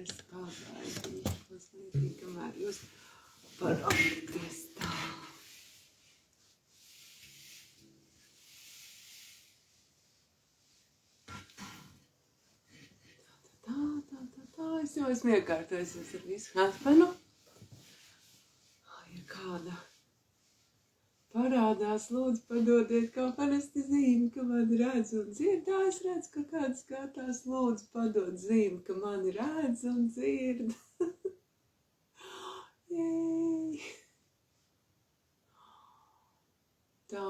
Es pagaidīšu mazliet, kamēr jūs parādīties tā. Es jau esmu iekārtojusies ar visu hatpenu. Ja kāda parādās, lūdzu padodiet, kā parasti zīmi, ka mani redz un dzird. Tā es redzu, ka kāds skatās, lūdzu padod zīmi, ka mani redz un dzird. Jej! Tā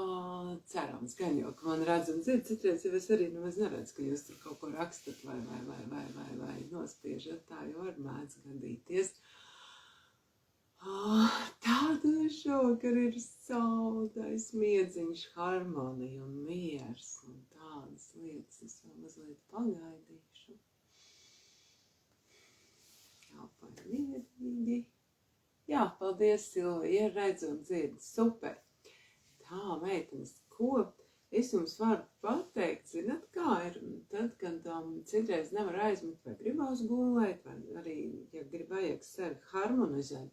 cerams, gan jau, ka man redz un dzird, citreiz jau es arī nemaz neredzu, ka jūs tur kaut ko rakstat vai nospiežat, tā jau var mēdz gadīties. Tāda šovakar ir saldais miedziņš, harmonija un miers un tādas lietas. Es vēl mazliet pagaidīšu. Jāpaņ mierīgi. Jā, paldies, Silvija, redz un dzird, super. Tā, meitenes, ko es jums varu pateikt, zināt, kā ir tad, kad citreiz nevar aizmigt vai gribās gulēt, vai arī, ja vajag sevi harmonizēt,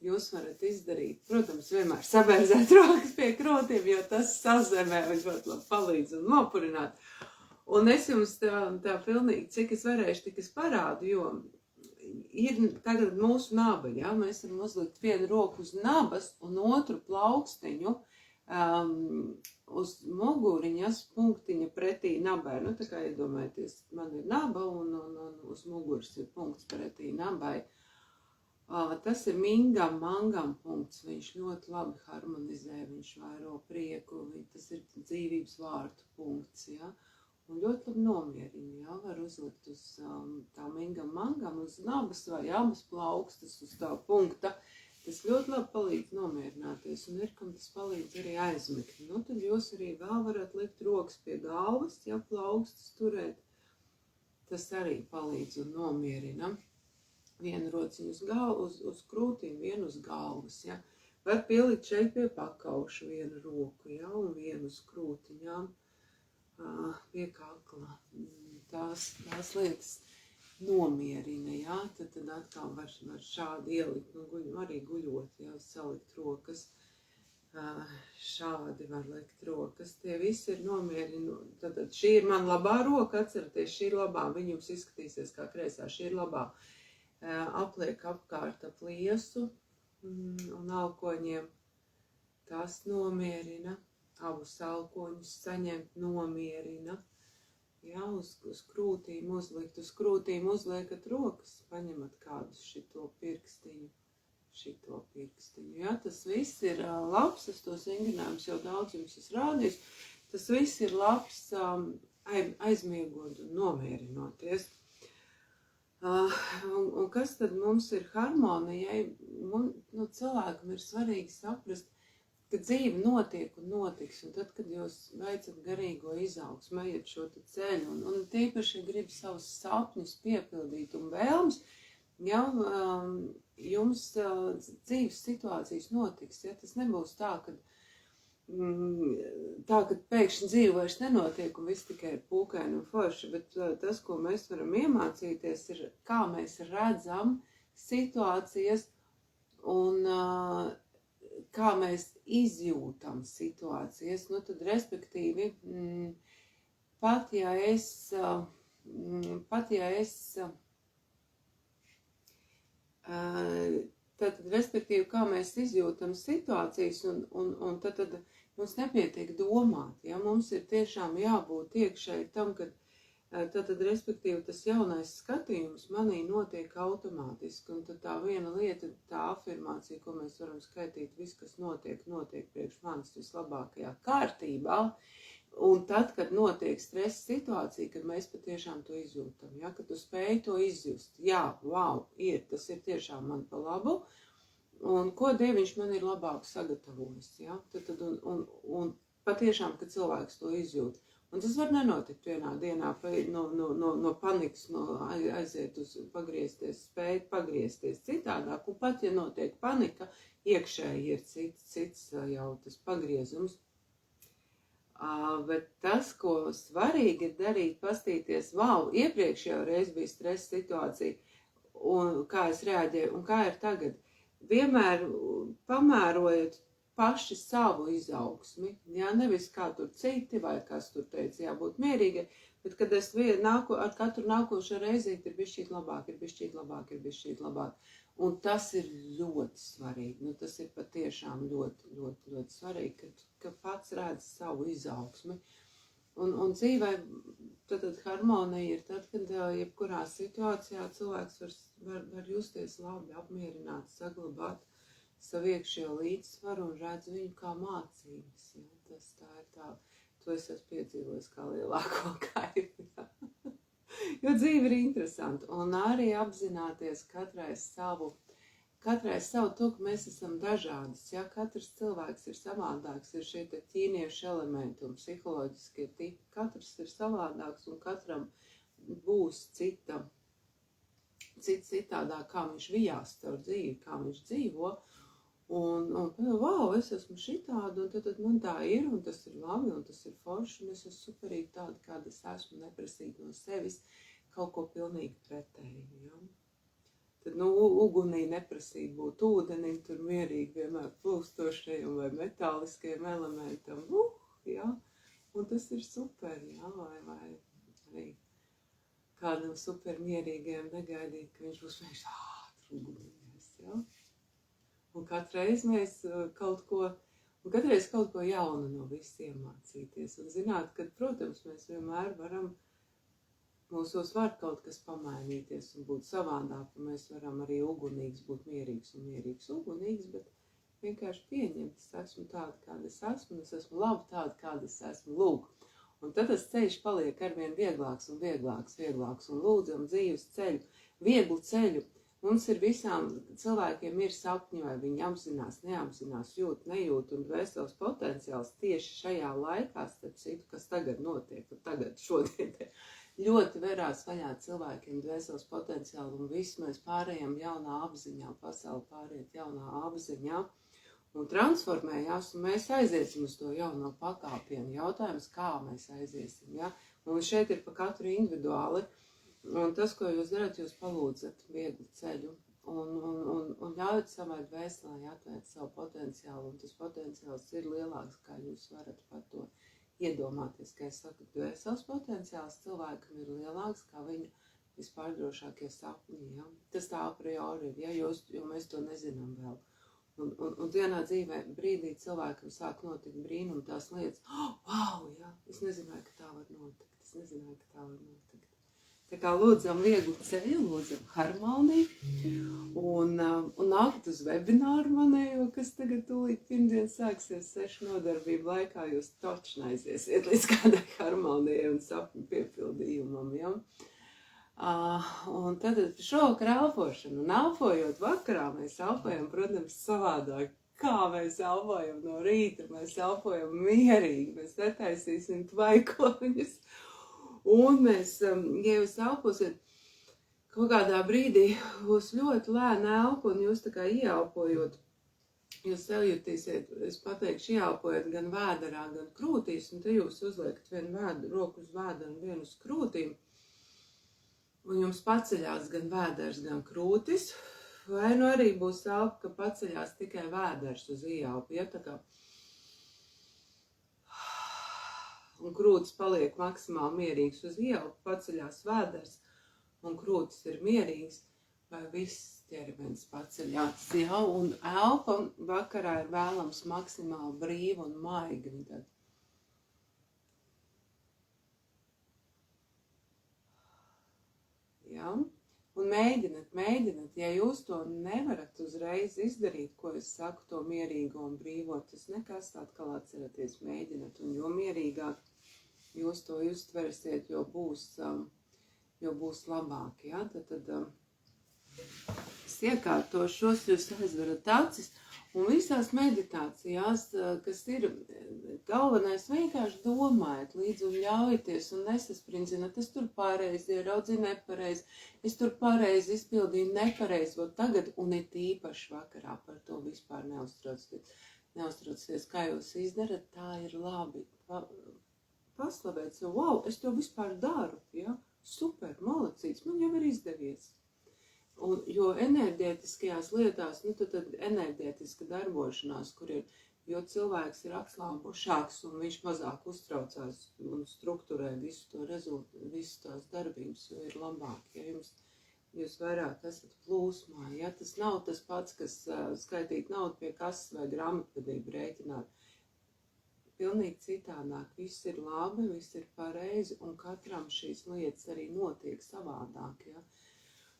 jūs varat izdarīt, protams, vienmēr sabērzēt rokas pie krūtīm, jo tas sazemē ļoti labi palīdz un nopurināt. Un es jums tā pilnīgi, cik es varēšu, tik es parādu, jo ir tagad mūsu naba, ja? Mēs varam uzlikt vienu roku uz nabas un otru plaukstiņu, uz muguriņas punktiņa pretī nabai. Nu, tā kā iedomājieties, man ir naba un uz muguras ir punkts pretī nabai. Tas ir mingam, mangam punkts. Viņš ļoti labi harmonizē, viņš vairo prieku, tas ir dzīvības vārtu punkts, ja? Un ļoti labi nomierina, ja? Var uzlikt uz tā mingam, mangam, uz nabas vai abas plaukstas uz tā punkta. Tas ļoti labi palīdz nomierināties, un ir, kam tas palīdz arī aizmigt. Nu, tad jūs arī vēl varat likt rokas pie galvas, ja plaukstas turēt. Tas arī palīdz un nomierina. Vienu rociņu uz krūtīm, vienu uz galvas, ja. Var pielikt šeit pie pakauša vienu roku, ja, un vienu uz krūtiņām, pie kakla. Tās lietas nomierina, jā, tad atkal var šādi ielikt, arī guļot, jā, salikt rokas, šādi var likt rokas, tie visi ir nomierina, tad šī ir man labā roka, atceraties, šī ir labā, viņa jums izskatīsies kā kreisā, šī ir labā, apliek apkārt ap liesu un alkoņiem, tas nomierina, abus alkoņus saņemt nomierina. Jā, uz krūtīm uzlikt, uz krūtīm uzliekat rokas, paņemat kādus šito pirkstiņu, jā, tas viss ir labs, es tos vingrinājumus jau daudz jums esmu rādījis, tas viss ir labs aizmiegot un nomierinoties. Un kas tad mums ir harmonijai? Cilvēkam ir svarīgi saprast, ka dzīve notiek un notiks, un tad, kad jūs veicat garīgo izaugsmu, ejat šo ceļu, un tīpaši grib savus sapņus piepildīt un vēlmes, ja, jums dzīves situācijas notiks, ja, tas nebūs tā, ka pēkšņi dzīve vairs nenotiek un viss tikai ir pūkaini un forši, bet tas, ko mēs varam iemācīties, ir, kā mēs redzam situācijas un kā mēs izjūtam situācijas, nu tad respektīvi, pat ja es tad respektīvi, kā mēs izjūtam situācijas, un tad mums nepietiek domāt, ja mums ir tiešām jābūt iekšēji tam, kad tad respektīvi tas jaunais skatījums manī notiek automātiski, un tad tā viena lieta, tā afirmācija, ko mēs varam skaitīt, viss, kas notiek priekš manis vislabākajā kārtībā, un tad, kad notiek stresa situācija, kad mēs patiešām to izjūtam, ja, kad tu spēj to izjust, jā, wow, tas ir tiešām man pa labu, un ko Dieviņš man ir labāk sagatavojis, ja, un patiešām, kad cilvēks to izjūt. Un tas var nenotikt vienā dienā no panikas, aiziet uz pagriezties, spēt pagriezties citādāk, un pat, ja notiek panika, iekšēji ir cits jau tas pagriezums. Bet tas, ko svarīgi ir darīt, pastīties, wow, iepriekš jau reiz bija stresa situācija, un kā es reaģēju, un kā ir tagad. Vienmēr pamērojot paši savu izaugsmi, jā, nevis kā tur citi, vai kas tur teica, jābūt mierīgai, bet kad es ar katru nākošo reizīti ir bišķīt labāk, ir bišķīt labāk, ir bišķīt labāk. Un tas ir ļoti svarīgi, nu tas ir patiešām ļoti, ļoti, ļoti svarīgi, ka pats redz savu izaugsmi. Un dzīvē tad harmonija ir tad, kad jebkurā situācijā cilvēks var justies labi, apmierināts, saglabāt savu iekšējo līdzsvaru un redz viņu kā mācības. Ja? Tas tā ir tā, to es esmu piedzīvojis kā lielāko kaifu. Ja? Jo dzīve ir interesanta un arī apzināties katrai savu to, ka mēs esam dažādas. Ja? Katrs cilvēks ir savādāks, ir šie ķīniešu elementi un psiholoģiskie tipi. Katrs ir savādāks un katram būs citādāk, kā viņš vijās caur dzīvi, kā viņš dzīvo. Un wow, es esmu šitāda, un tad man tā ir, un tas ir labi, un tas ir forši, un es esmu superīgi tāda, kāda es esmu, neprasīt no sevis kaut ko pilnīgi pretēju. Ja? Tad, ugunī neprasīt būt ūdenim, tur mierīgi vienmēr plūstošajam vai metāliskajam elementam, ja? Un tas ir super, ja? Vai arī kādam super mierīgajam negaidīt, ka viņš būs tur ugunīgais, ja? Un katreiz mēs kaut ko jaunu no visiem mācīties. Un zināt, ka, protams, mēs vienmēr mūsos var kaut kas pamainīties un būt savādāk. Un mēs varam arī ugunīgs būt mierīgs un mierīgs ugunīgs, bet vienkārši pieņemt, es esmu tāda, kāda es esmu, un es esmu labi tāda, kāda es esmu. Lūk. Un tad tas ceļš paliek arvien vieglāks un vieglāks, un lūdzam dzīves ceļu, vieglu ceļu. Mums ir visām cilvēkiem ir sapņi, vai viņi apzinās, neapzinās, jūt, nejūt, un dvēseles potenciāls tieši šajā laikā, starp citu, kas tagad notiek, un tagad šodien ļoti verās vaļā cilvēkiem dvēseles potenciālu, un viss mēs pārējām jaunā apziņā, pasauli pāriet jaunā apziņā, un transformējās, un mēs aiziesim uz to jauno pakāpienu. Jautājums, kā mēs aiziesim, ja? Un šeit ir pa katru individuāli. Un tas, ko jūs darat, jūs palūdzat vieglu ceļu un ļaujat savai dvēselē atvērt savu potenciālu, un tas potenciāls ir lielāks, kā jūs varat par to iedomāties. Kā es saku, dvēseles potenciāls cilvēkam ir lielāks, kā viņa vispārdrošākie sapņi. Ja? Tas tā a priori ir, ja? Jo mēs to nezinām vēl. Un dienā dzīvē brīdī cilvēkam sāk notikt brīnum tās lietas, wow, ja? Es nezināju, ka tā var notikt. Tā kā lūdzam vieglu ceļu, lūdzam harmoniju un nākat uz webināru manējo, kas tagad tūlīt pirmdien sāksies 6 nodarbību laikā, jūs toči aiziesiet līdz kādai harmonijai un sapņu piepildījumam, ja? Un tad šovakar elpošana, un elpojot vakarā, mēs elpojam, protams, savādāk. Kā mēs elpojam no rīta, mēs elpojam mierīgi, mēs netaisīsim tvaikoņus. Un mēs, ja jūs elposiet, kaut kādā brīdī būs ļoti lēna elpa, un jūs tā kā ieelpojot, jūs jutīsiet, es pateikšu, ieelpojat gan vēderā, gan krūtīs, un te jūs uzliekat vienu roku uz vēderu un vienu uz krūtīm, un jums paceļās gan vēders, gan krūtis, vai nu arī būs elpa, ka paceļās tikai vēders uz ieelpu, ja tā kā. Un krūtis paliek maksimāli mierīgs uz ieelpu, paceļās vēders, un krūtis ir mierīgs, vai viss ķermenis paceļās, ja? Un elpa vakarā ir vēlams maksimāli brīva un maiga. Ja? Un mēģināt, ja jūs to nevarat uzreiz izdarīt, ko es saku, to mierīgo un brīvo, tas nekas atkal atceraties, mēģināt, un jo mierīgāk jūs to uztversiet, jo būs labāk, ja? Tad es iekārtošos, jūs aizverat acis, un visās meditācijās, kas ir galvenais, vienkārši domājiet līdzi un ļaujaties un nesaspringzināt, es tur pareizi ieraudzīju nepareizi, es tur pareizi izpildīju nepareizi, vot tagad, un it īpaši vakarā par to vispār neuztraucieties, kā jūs izdarat, tā ir labi. Paslavēt sev, wow, es to vispār daru, ja? Super, malacīts, man jau ir izdevies. Jo enerģētiskajās lietās, tad enerģētiska darbošanās, kur jo cilvēks ir atslābušāks un viņš mazāk uztraucās un strukturē visu tās darbības, jo ir labāk, ja jūs vairāk esat plūsmā, ja tas nav tas pats, kas skaitīt naudu pie kases vai grāmatvedību rēķināt. Pilnīgi citādāk, viss ir labi, viss ir pareizi, un katram šīs lietas arī notiek savādāk, ja,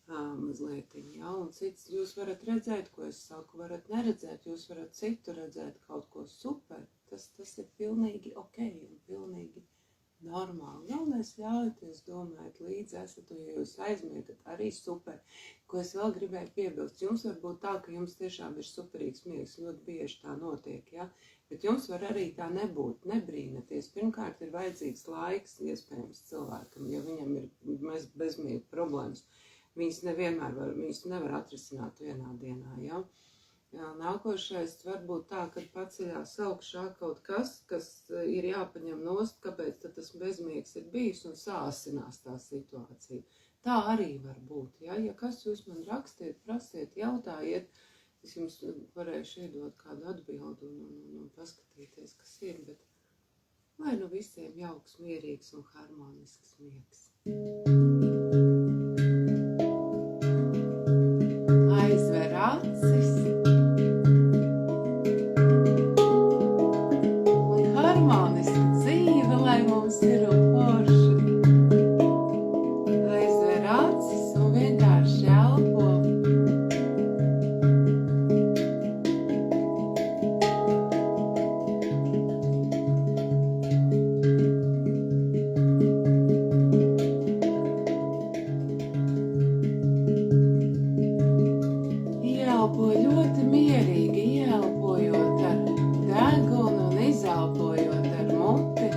mazlietiņ, ja, un cits jūs varat redzēt, ko es saku, varat neredzēt, jūs varat citu redzēt kaut ko super, tas ir pilnīgi ok un pilnīgi normāli. Galvenais ļaujoties domāt līdzi esat, un ja jūs aizmiegat, arī super. Ko es vēl gribēju piebilst, jums var būt tā, ka jums tiešām ir superīgs miegs, ļoti bieži tā notiek, ja? Bet jums var arī tā nebūt, nebrīnaties. Pirmkārt ir vajadzīgs laiks, iespējams, cilvēkam, ja viņam ir bezmiega problēmas. Viņas nevar atrisināt vienā dienā, ja? Nākošais var būt tā, ka paceļās augšā kaut kas ir jāpaņem nost, kāpēc tad tas bezmiegs ir bijis un sāsinās tā situācija. Tā arī var būt, ja? Ja kas jūs man rakstiet, prasiet, jautājiet, es jums varēšu iedot kādu atbildu un paskatīties, kas ir, bet lai nu visiem jauks, mierīgs un harmonisks miegs. Aizver acis un harmoniska dzīve, lai mums ir un forša. Aizver acis un vienkārši elpo. Ieelpo ļoti mierīgi, ieelpojot ar degunu un izelpojot ar muti.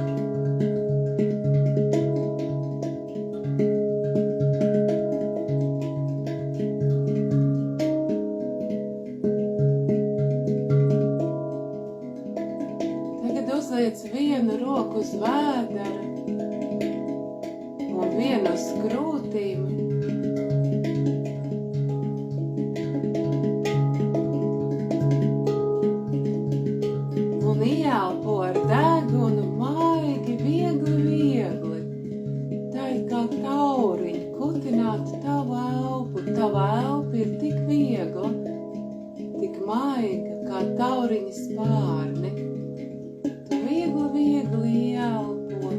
Tagad uzliec vienu roku uz vēdera un vienu uz krūtīm. Un ieelpo ar degunu maigi, viegli. Tā ir kā tauriņi, kutināt tavu elpu. Tava elpa ir tik viegla, tik maiga, kā tauriņa spārni. Tu viegli ieelpo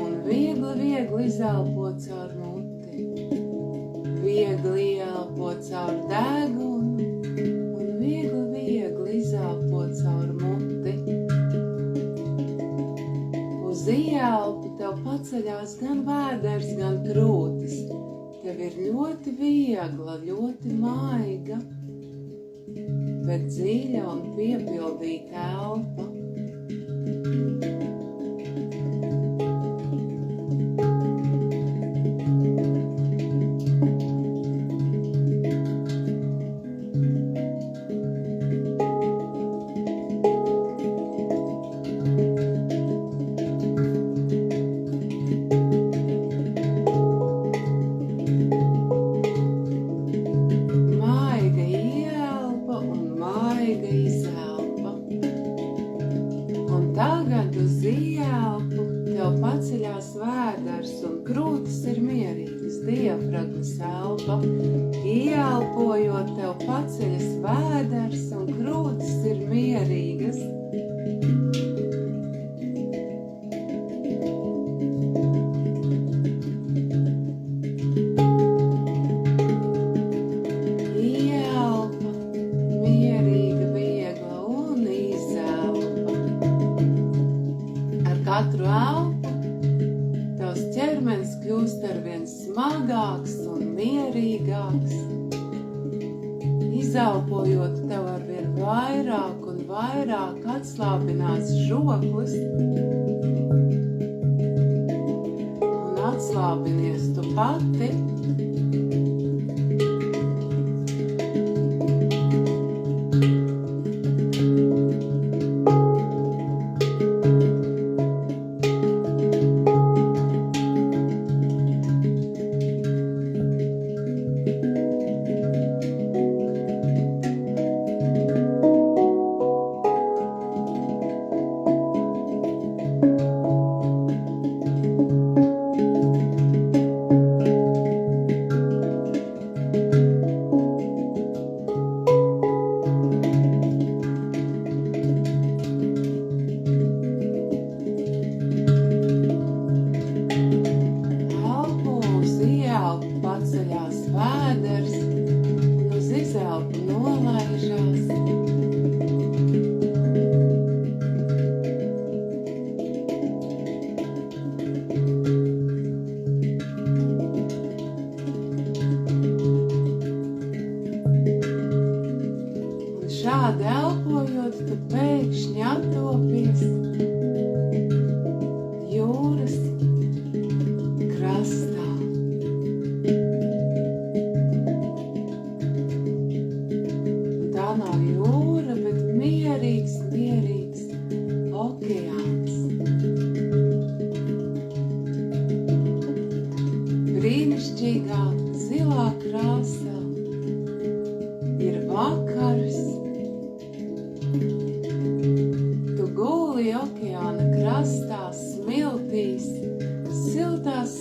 un viegli izelpo caur muti. Viegli ieelpo caur degunu un viegli izelpo caur muti. Uz ieelpu tev paceļās gan vēders, gan krūtis. Tev ir ļoti viegla, ļoti maiga, bet dziļa un piepildīta elpa. Maiga ieelpa un maiga izelpa. Un tagad uz ieelpu tev paceļās vēders un krūtis ir mierīgas, diafragmas elpa. Ieelpojot tev paceļas vēders un krūtis ir mierīgas. Ieelpa, mierīga, viegla un izelpa. Ar katru elpu tavs ķermenis kļūst arvien smagāks un mierīgāks. Izelpojot tev arvien vairāk un vairāk atslābinās žoklis un atslābinies tu pati. izelpu nolaižās. Un šādi elpojot, tu pēkšņi attopies jūras krastā. Un tā nav jūra, bet mierīgs okeāns. Brīnišķīgā zilā krāsā ir vakars. Tu guli okeāna krastā smiltīs, siltās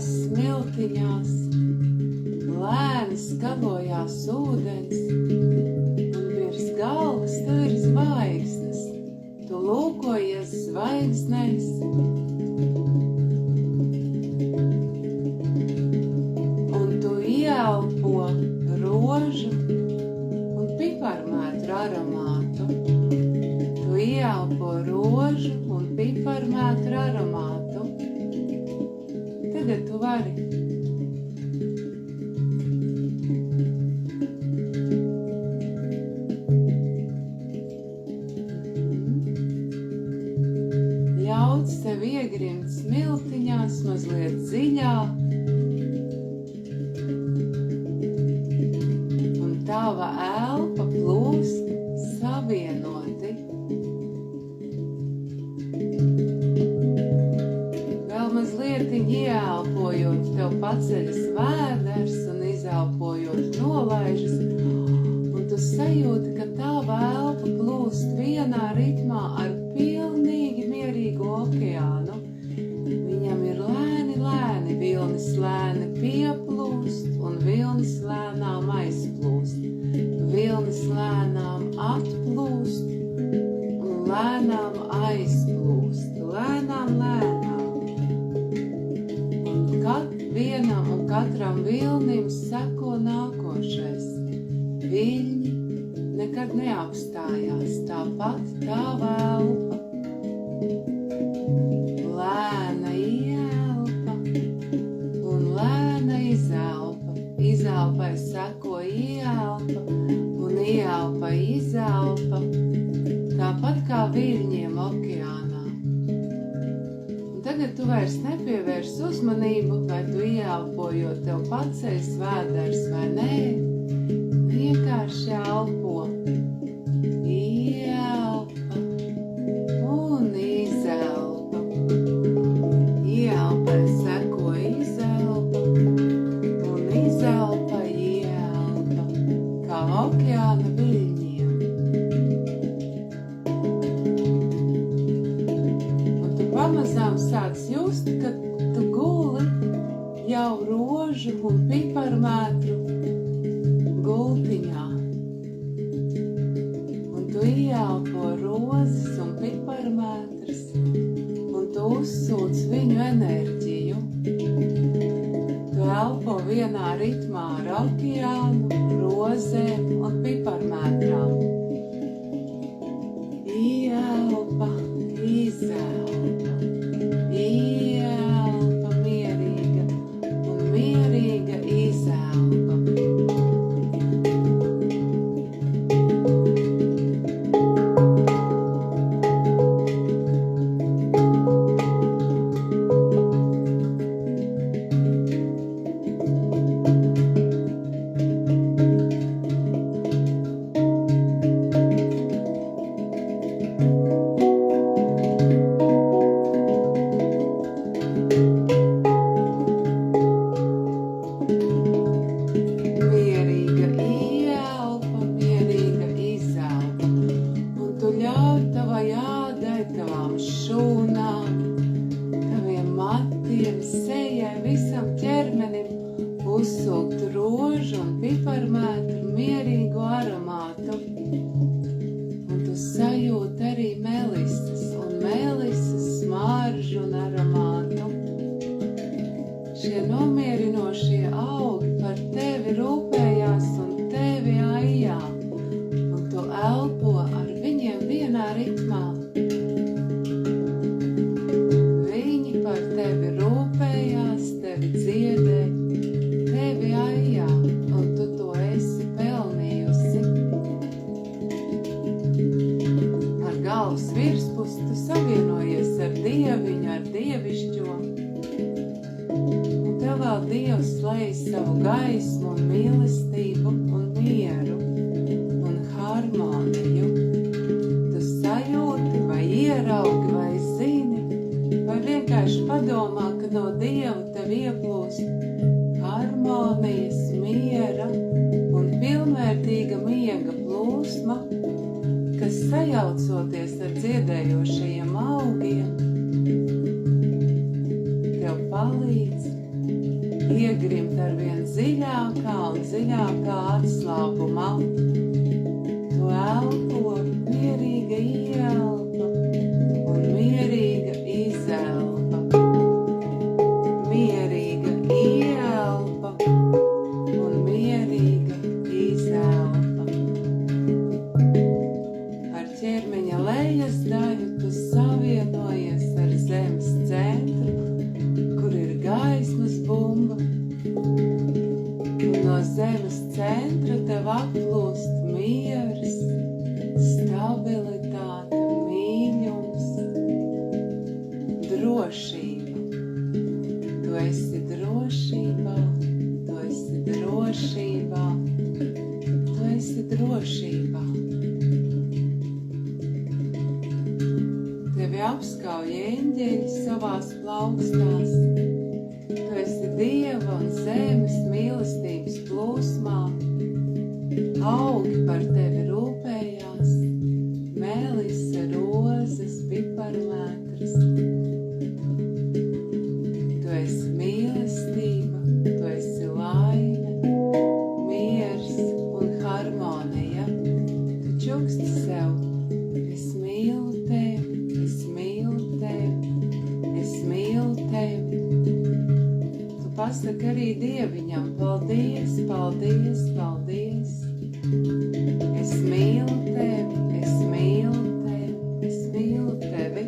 smiltiņās, lēni skabojās ūdens, un virs galvas tev ir zvaigznes, tu lūkojies zvaigznēs. Un tu ieelpo rožu un piparmētru aromātu. Tu ieelpo rožu un piparmētru aromātu. Tagad tu vari. Ļauts tev iegrimt smiltiņās mazliet dziļāk. Un tava elpa plūst savienoti. Vēl mazliet ieelpojot, tev paceļas vēders un izelpojot nolaižas, un tu sajūti, ka tava elpa plūst vienā ritmā ar pilnīgi mierīgu okeānu. Viņam ir lēni, vilnis lēni pieplūst un vilnis lēnām aizplūst. Vilnis lēnām atplūst un lēnām aizplūst. Lēnām. Vienam un katram vilnim seko nākošais. Viļņi nekad neapstājās, tāpat tava elpa. Lēna ieelpa un lēna izelpa. Izelpai seko ieelpa un ieelpa izelpa, tāpat kā viļņiem okeānā. Tagad tu vairs nepievērs uzmanību, vai tu ieelpojot tev paceļas vēders vai nē. Vienkārši elpo. Ieelpa un izelpa. Ieelpai seko izelpa un izelpa ieelpa, kā okeāna viļņiem. Pamazām sāc just, ka tu guli jau rožu un piparmētru gultiņā. Un tu ieelpo rozes un piparmētras, un tu uzsūc viņu enerģiju. Tu elpo vienā ritmā ar okeānu, rozēm un piparmētrām. Ieelpa, izelpa, ieelpa mierīga un mierīga izelpa. uzsūktu rožu un piparmētru mierīgu aromātu. Un tu sajūti arī melises un melises smaržu un aromātu. Šie nomierinošie augi par tevi rūpējās un tevi Dievs lej savu gaismu un mīlestību un mieru un harmoniju. Tu sajūti vai ieraugi vai zini, vai vienkārši padomā, ka no Dieva tev ieplūst harmonijas, miera un pilnvērtīga miega plūsma, kas sajaucoties ar dziedējošajiem augiem, tev palīdz iegrimt arvien dziļākā un dziļākā atslābumā. Tu elpo mierīga ieelpa un mierīga izelpa. Mierīga ieelpa un mierīga izelpa. Ar ķermeņa lejas daļu tu savienojies ar zemes centru, kur ir gaismas bumba, un no zemes centra tev atplūst miers, stabilitāte, mīļums, drošība. Tu esi drošībā, tu esi drošībā, tu esi drošībā. Tevi apskauj eņģeļi savās plaukstās. Tu esi Dieva un zemes mīlestības plūsmā. Augi par tevi rūpējās, melise, rozes, piparmētras. Tu esi mīlestība, tu esi laime, miers un harmonija. Tu čuksti sev, es mīlu tevi, es mīlu tevi, es mīlu tevi. Tu pasaki arī Dieviņam, paldies, paldies, paldies. Es mīlu tevi, es mīlu tevi, es mīlu tevi.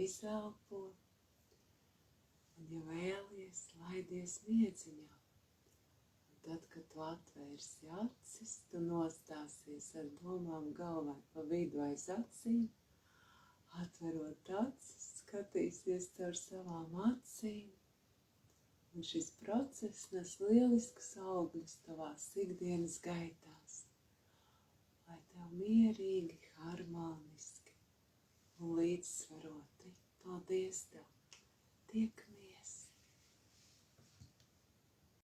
izelpo. Un, ja vēlies, laidies miedziņā. Un tad, kad tu atvērsi acis, tu nostāsies ar domām galvā pa vidu aiz acīm. Atverot acis, skatīsies caur savām acīm. Un šis process nes lieliskus augļus tavās ikdienas gaitās. Lai tev mierīgi, harmoniski un līdzsvaroti. Paldies tev! Tiekamies!